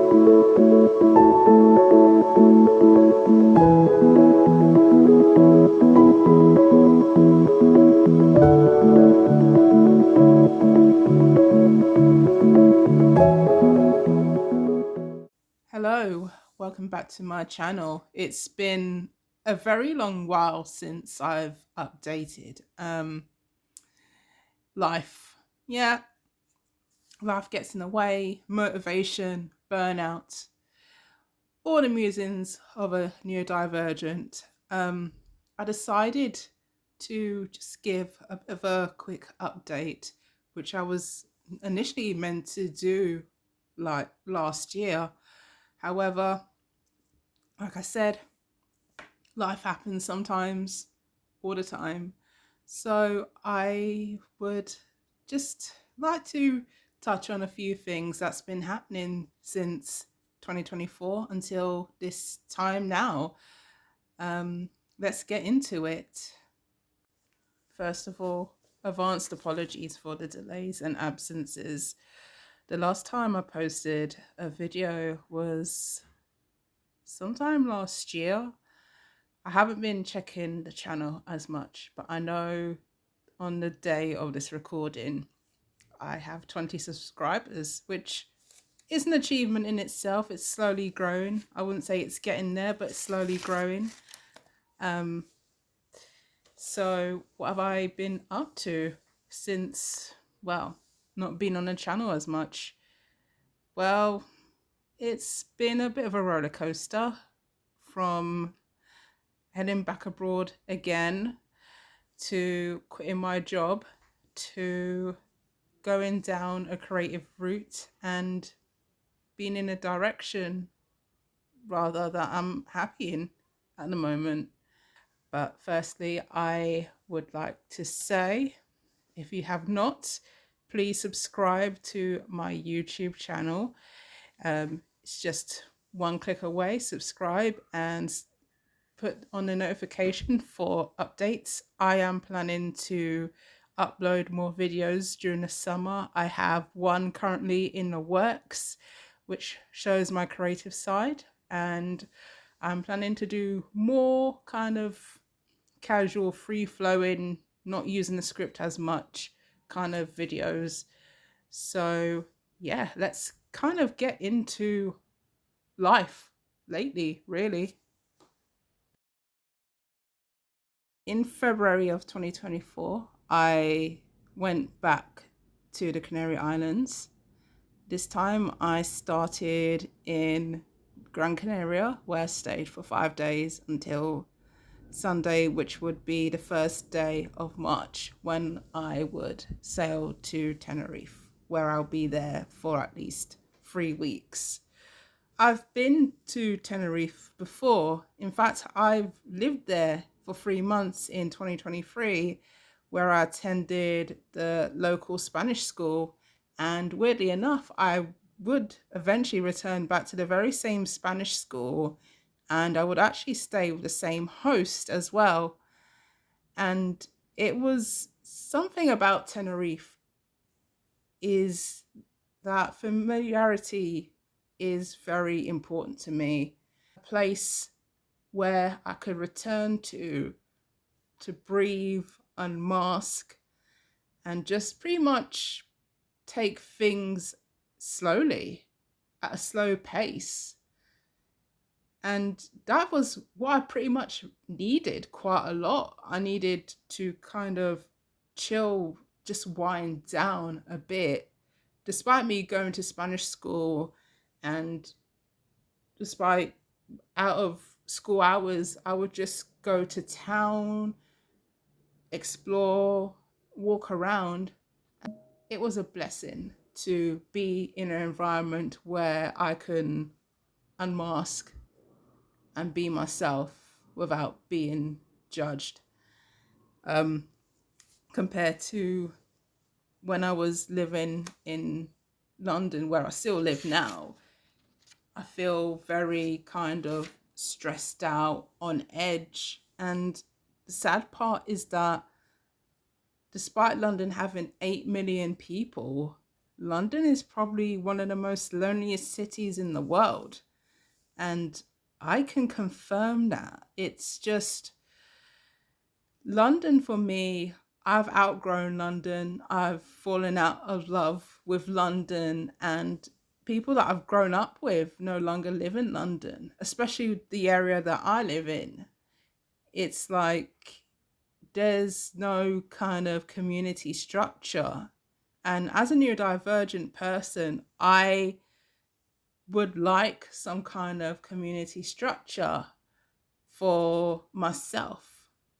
Hello, welcome back to my channel. It's been a very long while since I've updated. Life, yeah, life gets in the way, motivation, burnout, all the musings of a neurodivergent. I decided to just give a bit of a quick update, which I was initially meant to do like last year. However, like I said, life happens sometimes, all the time. So I would just like to touch on a few things that's been happening since 2024 until this time now. Let's get into it. First of all, advanced apologies for the delays and absences. The last time I posted a video was sometime last year. I haven't been checking the channel as much, but I know on the day of this recording, I have 20 subscribers, which is an achievement in itself. It's slowly growing. I wouldn't say it's getting there, but it's slowly growing. So what have I been up to since, well, not been on the channel as much? Well, it's been a bit of a roller coaster from heading back abroad again to quitting my job to going down a creative route and being in a direction rather that I'm happy in at the moment. But firstly, I would like to say, if you have not, please subscribe to my YouTube channel. It's just one click away, subscribe and put on the notification for updates. I am planning to upload more videos during the summer. I have one currently in the works, which shows my creative side, and I'm planning to do more kind of casual, free flowing, not using the script as much kind of videos. So yeah, let's kind of get into life lately, really. In February of 2024, I went back to the Canary Islands. This time I started in Gran Canaria, where I stayed for 5 days until Sunday, which would be the first day of March, when I would sail to Tenerife, where I'll be there for at least 3 weeks. I've been to Tenerife before. In fact, I've lived there for 3 months in 2023, where I attended the local Spanish school. And weirdly enough, I would eventually return back to the very same Spanish school, and I would actually stay with the same host as well. And it was something about Tenerife is that familiarity is very important to me. A place where I could return to breathe, unmask, and just pretty much take things slowly at a slow pace. And that was what I pretty much needed quite a lot. I needed to kind of chill, just wind down a bit. Despite me going to Spanish school and despite out of school hours, I would just go to town, explore, walk around. It was a blessing to be in an environment where I can unmask and be myself without being judged. Compared to when I was living in London, where I still live now, I feel very kind of stressed out, on edge. And the sad part is that despite London having 8 million people, London is probably one of the most loneliest cities in the world. And I can confirm that. It's just London for me. I've outgrown London. I've fallen out of love with London, and people that I've grown up with no longer live in London, especially the area that I live in. It's like there's no kind of community structure. And as a neurodivergent person, I would like some kind of community structure for myself,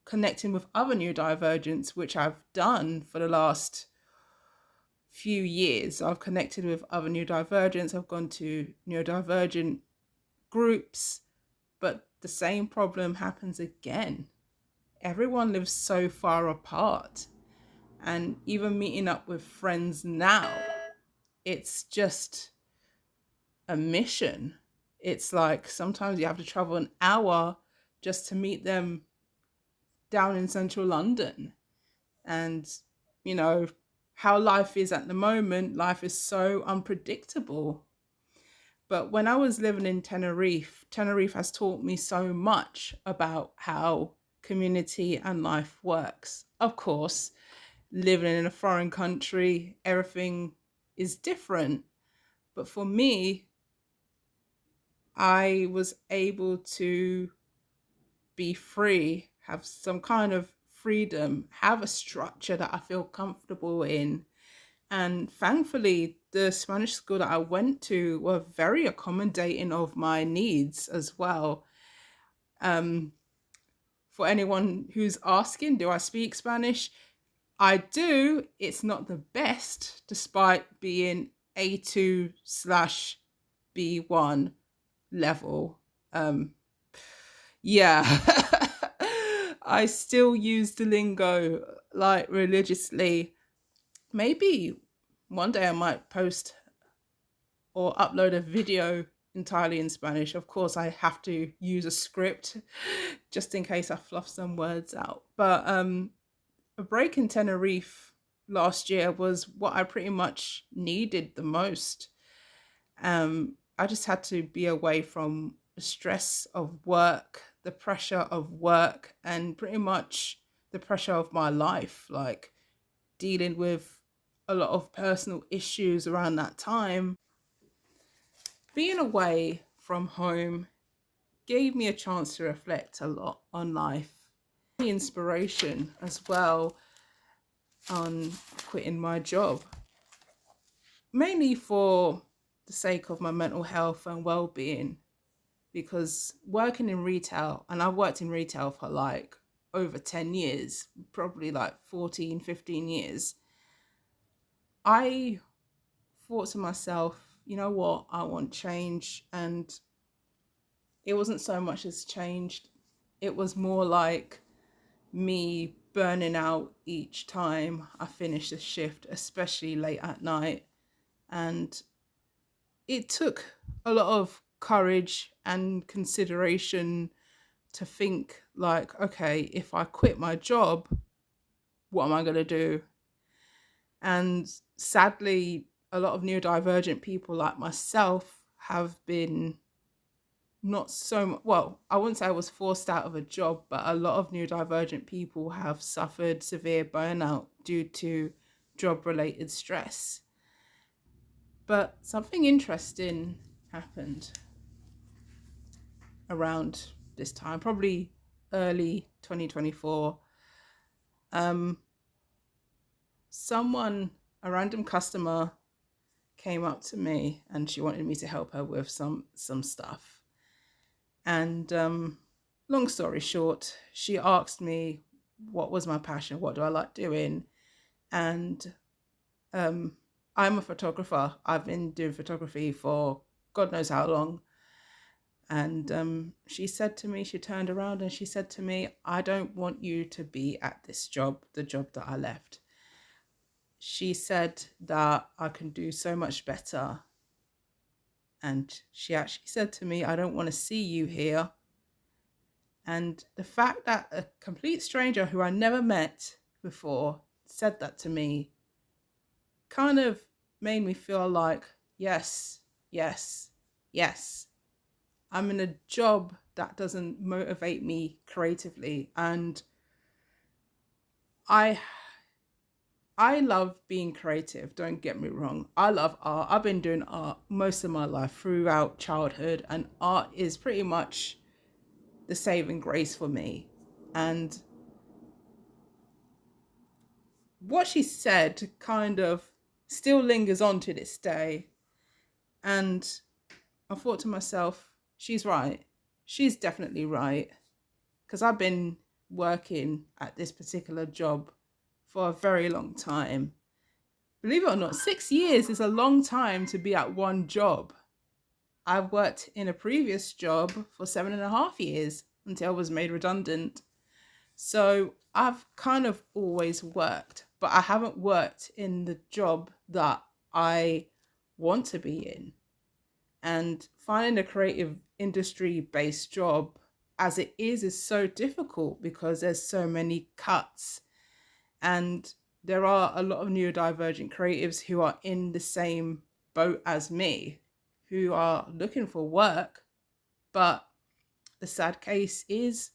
connecting with other neurodivergents, which I've done for the last few years. I've connected with other neurodivergents, I've gone to neurodivergent groups, but the same problem happens again. Everyone lives so far apart. And even meeting up with friends now, it's just a mission. It's like sometimes you have to travel an hour just to meet them down in central London. And, you know, how life is at the moment, life is so unpredictable. But when I was living in Tenerife, Tenerife has taught me so much about how community and life works. Of course, living in a foreign country, everything is different. But for me, I was able to be free, have some kind of freedom, have a structure that I feel comfortable in. And thankfully, the Spanish school that I went to were very accommodating of my needs as well. Um, for anyone who's asking, do I speak Spanish? I do. It's not the best, despite being A2 slash B1 level. Yeah. I still use the lingo like religiously. Maybe one day I might post or upload a video entirely in Spanish. Of course, I have to use a script just in case I fluff some words out. But a break in Tenerife last year was what I pretty much needed the most. I just had to be away from the stress of work, the pressure of work, and pretty much the pressure of my life, like dealing with a lot of personal issues around that time. Being away from home gave me a chance to reflect a lot on life, the inspiration as well on quitting my job, mainly for the sake of my mental health and well-being. Because working in retail, and I've worked in retail for like over 10 years, probably like 14, 15 years, I thought to myself, you know what, I want change. And it wasn't so much as changed, it was more like me burning out each time I finished a shift, especially late at night. And it took a lot of courage and consideration to think like, okay, if I quit my job, what am I going to do? And sadly, a lot of neurodivergent people like myself have been not so well, I wouldn't say I was forced out of a job, but a lot of neurodivergent people have suffered severe burnout due to job related stress. But something interesting happened around this time, probably early 2024. Um, someone, a random customer, came up to me and she wanted me to help her with some stuff. And long story short, she asked me what was my passion, what do I like doing, and I'm a photographer. I've been doing photography for God knows how long. And she said to me, she turned around and she said to me, I don't want you to be at this job, the job that I left. She said that I can do so much better. And she actually said to me, I don't want to see you here. And the fact that a complete stranger who I never met before said that to me kind of made me feel like, yes, yes, yes, I'm in a job that doesn't motivate me creatively. And I I love being creative, don't get me wrong. I love art. I've been doing art most of my life throughout childhood, and art is pretty much the saving grace for me. And what she said kind of still lingers on to this day. And I thought to myself, she's right. She's definitely right. Because I've been working at this particular job for a very long time. Believe it or not, 6 years is a long time to be at one job. I've worked in a previous job for 7.5 years until I was made redundant. So I've kind of always worked, but I haven't worked in the job that I want to be in. And finding a creative industry based job as it is so difficult because there's so many cuts, and there are a lot of neurodivergent creatives who are in the same boat as me, who are looking for work. But the sad case is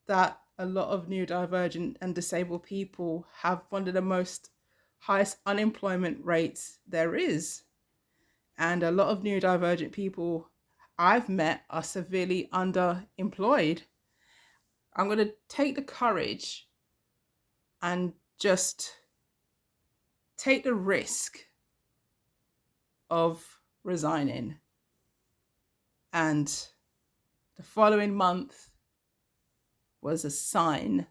that a lot of neurodivergent and disabled people have one of the most highest unemployment rates there is. And a lot of neurodivergent people I've met are severely underemployed. I'm going to take the courage and just take the risk of resigning. And the following month was a sign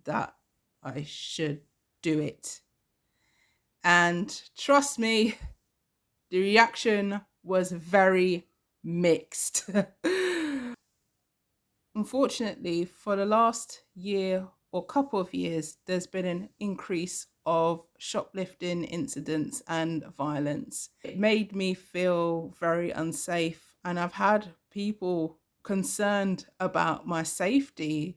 that I should do it. And trust me, the reaction was very mixed. Unfortunately, for the last year or couple of years, there's been an increase of shoplifting incidents and violence. It made me feel very unsafe, and I've had people concerned about my safety.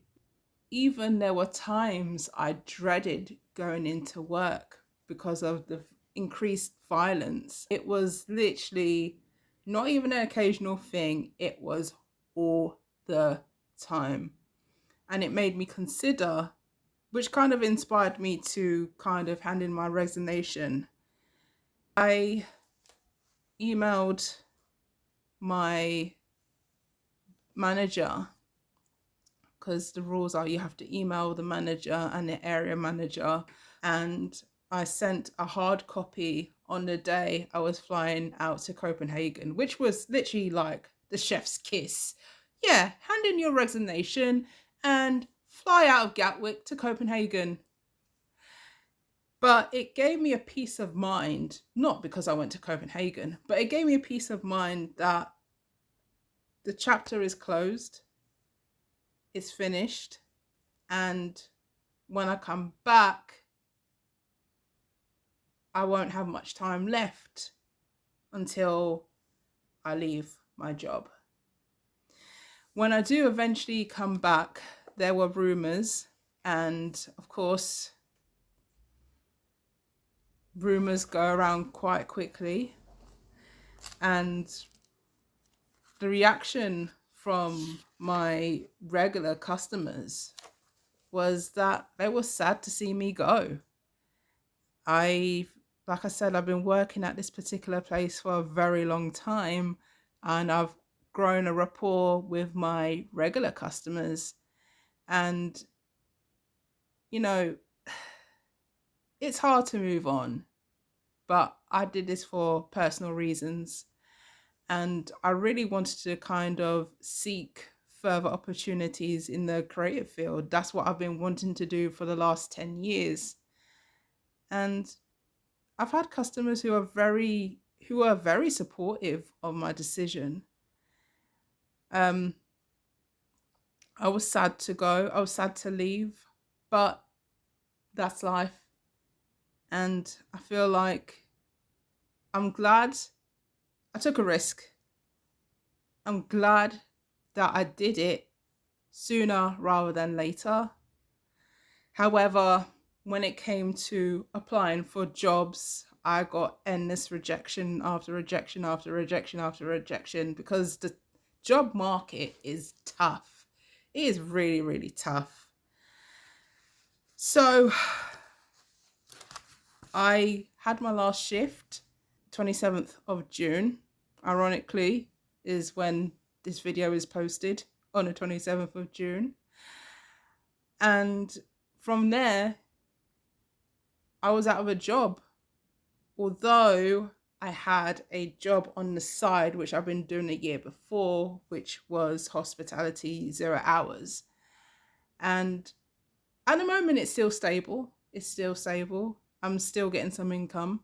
Even there were times I dreaded going into work because of the increased violence. It was literally not even an occasional thing, it was all the time. And it made me consider, which kind of inspired me to kind of hand in my resignation. I emailed my manager, because the rules are you have to email the manager and the area manager. And I sent a hard copy on the day I was flying out to Copenhagen, which was literally like the chef's kiss. Yeah, hand in your resignation and fly out of Gatwick to Copenhagen. But it gave me a peace of mind, not because I went to Copenhagen, but it gave me a peace of mind that the chapter is closed, it's finished, and when I come back, I won't have much time left until I leave my job. When I do eventually come back, there were rumors, and of course, rumors go around quite quickly. And the reaction from my regular customers was that they were sad to see me go. Like I said, I've been working at this particular place for a very long time, and I've grown a rapport with my regular customers. And, you know, it's hard to move on, but I did this for personal reasons. And I really wanted to kind of seek further opportunities in the creative field. That's what I've been wanting to do for the last 10 years. And I've had customers who are very supportive of my decision. I was sad to go. I was sad to leave, but that's life. And I feel like I'm glad I took a risk. I'm glad that I did it sooner rather than later. However, when it came to applying for jobs, I got endless rejection after rejection after rejection after rejection because the job market is tough. It is really, really tough. So I had my last shift 27th of June. Ironically, is when this video is posted, on the 27th of June. And from there, I was out of a job. Although I had a job on the side, which I've been doing the year before, which was hospitality 0 hours. And at the moment, it's still stable. It's still stable. I'm still getting some income.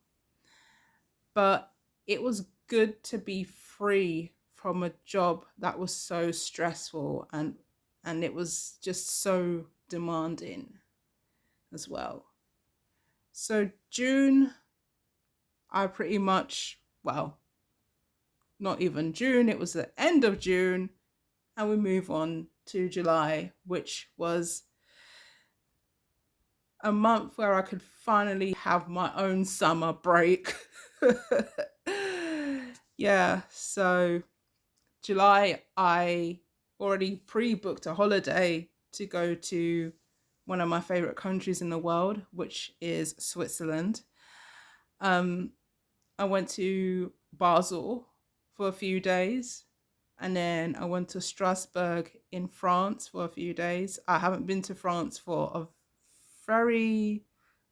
But it was good to be free from a job that was so stressful, and it was just so demanding as well. So June, I pretty much, well, not even June, it was the end of June, and we move on to July, which was a month where I could finally have my own summer break. Yeah, so July, I already pre-booked a holiday to go to one of my favorite countries in the world, which is Switzerland. I went to Basel for a few days, and then I went to Strasbourg in France for a few days. I haven't been to France for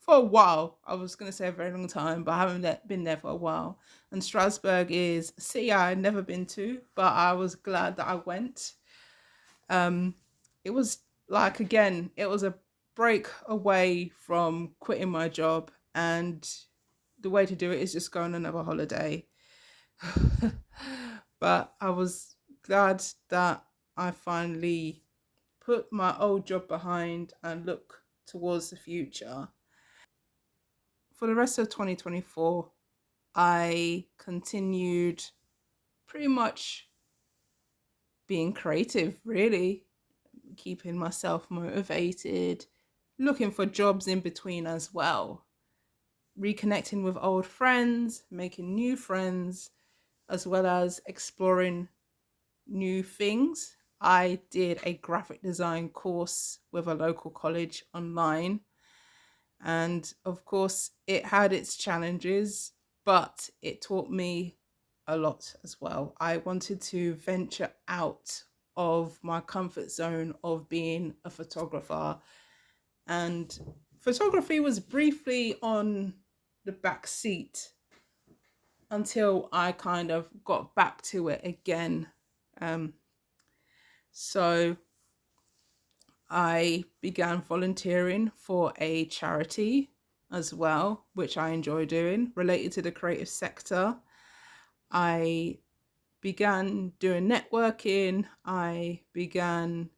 a while. I was going to say a very long time, but I haven't been there for a while. And Strasbourg is a city I had never been to, but I was glad that I went. It was like, again, it was a break away from quitting my job, and the way to do it is just go on another holiday. But I was glad that I finally put my old job behind and look towards the future. For the rest of 2024, I continued pretty much being creative, really, keeping myself motivated, looking for jobs in between as well, reconnecting with old friends, making new friends, as well as exploring new things. I did a graphic design course with a local college online. And of course, it had its challenges, but it taught me a lot as well. I wanted to venture out of my comfort zone of being a photographer. And photography was briefly on the back seat until I kind of got back to it again. So I began volunteering for a charity as well, which I enjoy doing, related to the creative sector. I began doing networking. I began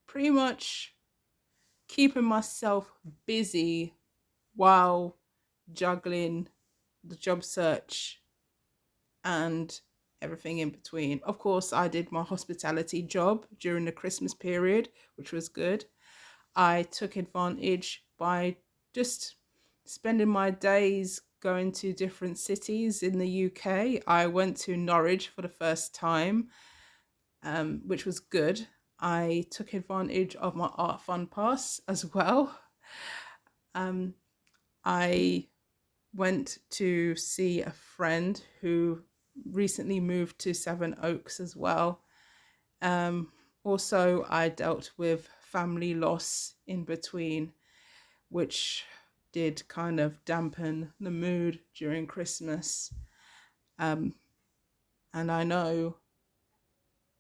pretty much keeping myself busy while juggling the job search and everything in between. Of course, I did my hospitality job during the Christmas period, which was good. I took advantage by just spending my days going to different cities in the UK. I went to Norwich for the first time, which was good. I took advantage of my Art Fund Pass as well. I went to see a friend who recently moved to Sevenoaks as well. Also, I dealt with family loss in between, which did kind of dampen the mood during Christmas. And I know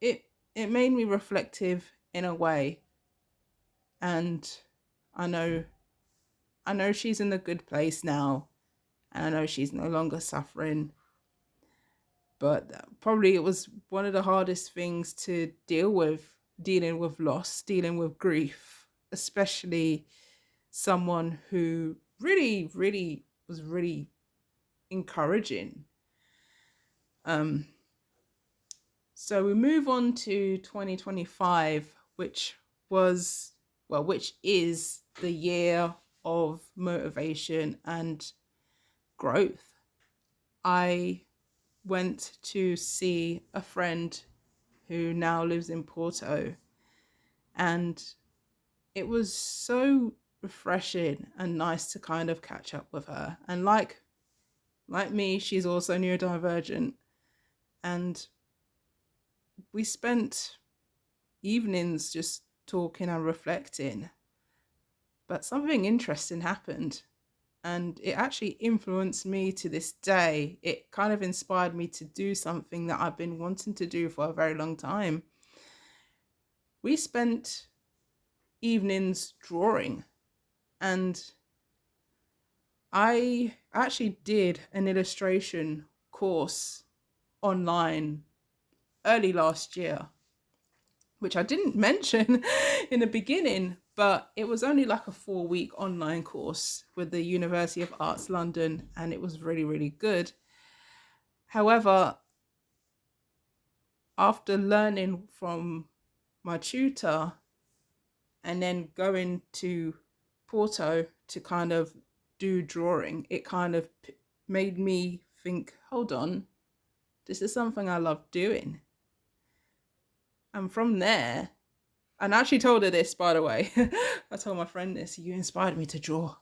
it made me reflective in a way. And I know she's in a good place now, and I know she's no longer suffering. But probably it was one of the hardest things to deal with, dealing with loss, dealing with grief, especially someone who really, really was really encouraging. So we move on to 2025, which is the year of motivation and growth. I went to see a friend who now lives in Porto, and it was so refreshing and nice to kind of catch up with her. And like me, she's also neurodivergent, and we spent evenings just talking and reflecting. But something interesting happened, and it actually influenced me to this day. It kind of inspired me to do something that I've been wanting to do for a very long time. We spent evenings drawing, and I actually did an illustration course online early last year, which I didn't mention in the beginning, but it was only like a 4-week online course with the University of Arts London, and it was really, really good. However, after learning from my tutor and then going to Porto to kind of do drawing, it kind of made me think, hold on, this is something I love doing. And from there, and I actually told her this, by the way. I told my friend this, you inspired me to draw.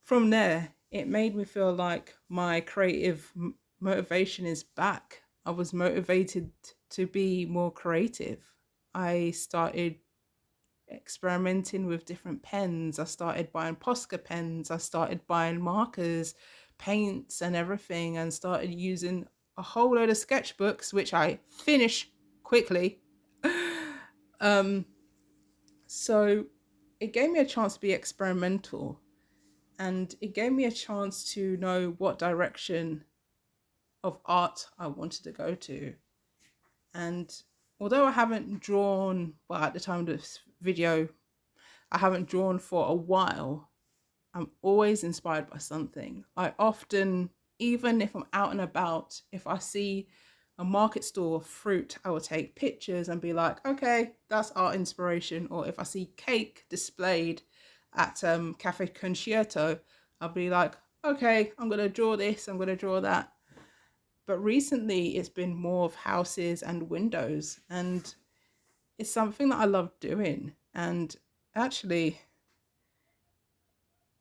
From there, it made me feel like my creative motivation is back. I was motivated to be more creative. I started experimenting with different pens. I started buying Posca pens. I started buying markers, paints, and everything, and started using a whole load of sketchbooks, which I finish quickly. So it gave me a chance to be experimental, and it gave me a chance to know what direction of art I wanted to go to. And although I haven't drawn, well, at the time of this video, I haven't drawn for a while, I'm always inspired by something. I often, even if I'm out and about, if I see a market stall of fruit, I will take pictures and be like, okay, that's art inspiration. Or if I see cake displayed at Cafe Concierto, I'll be like, okay, I'm going to draw this, I'm going to draw that. But recently it's been more of houses and windows, and it's something that I love doing. And actually,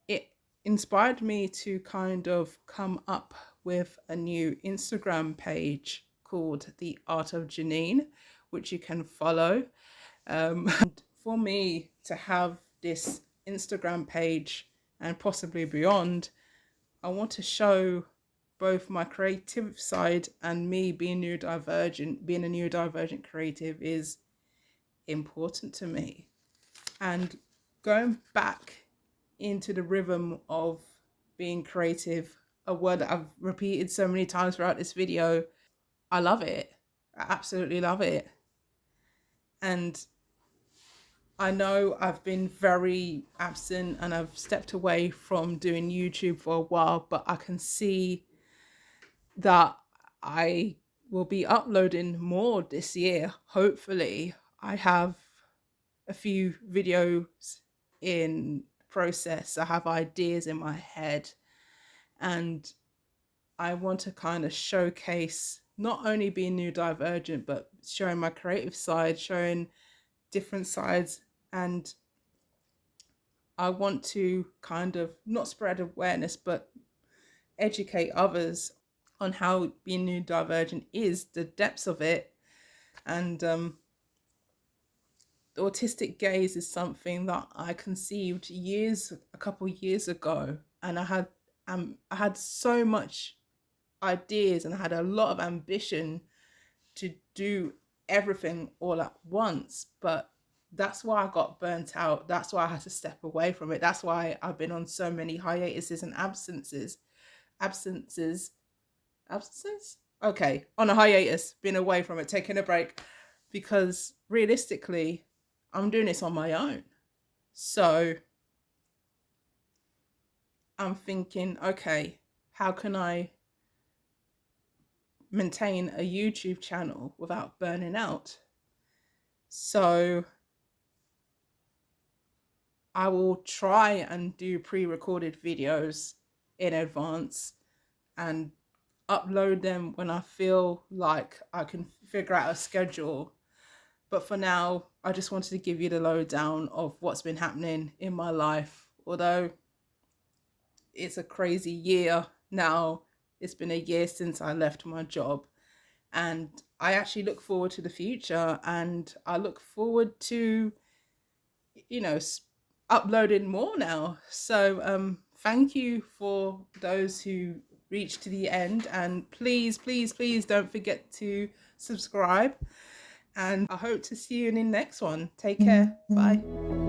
it inspired me to kind of come up with a new Instagram page called The Art of Jannine, which you can follow. And for me to have this Instagram page and possibly beyond, I want to show both my creative side and me being neurodivergent, being a neurodivergent creative is important to me. And going back into the rhythm of being creative, a word that I've repeated so many times throughout this video, I love it. I absolutely love it. And I know I've been very absent and I've stepped away from doing YouTube for a while, but I can see that I will be uploading more this year. Hopefully, I have a few videos in process. I have ideas in my head, and I want to kind of showcase not only being neurodivergent, but showing my creative side, showing different sides. And I want to kind of not spread awareness, but educate others on how being neurodivergent is, the depths of it. And the autistic gaze is something that I conceived a couple of years ago, and I had so much ideas and I had a lot of ambition to do everything all at once, but that's why I got burnt out. That's why I had to step away from it. That's why I've been on so many hiatuses and absences. Okay, on a hiatus, been away from it, taking a break, because realistically, I'm doing this on my own. So I'm thinking, okay, how can I maintain a YouTube channel without burning out? So I will try and do pre-recorded videos in advance and upload them when I feel like I can figure out a schedule. But for now, I just wanted to give you the lowdown of what's been happening in my life. Although it's a crazy year now, it's been a year since I left my job. And I actually look forward to the future, and I look forward to, you know, uploading more now. So thank you for those who reached to the end, and please, please, please don't forget to subscribe. And I hope to see you in the next one. Take care. Bye.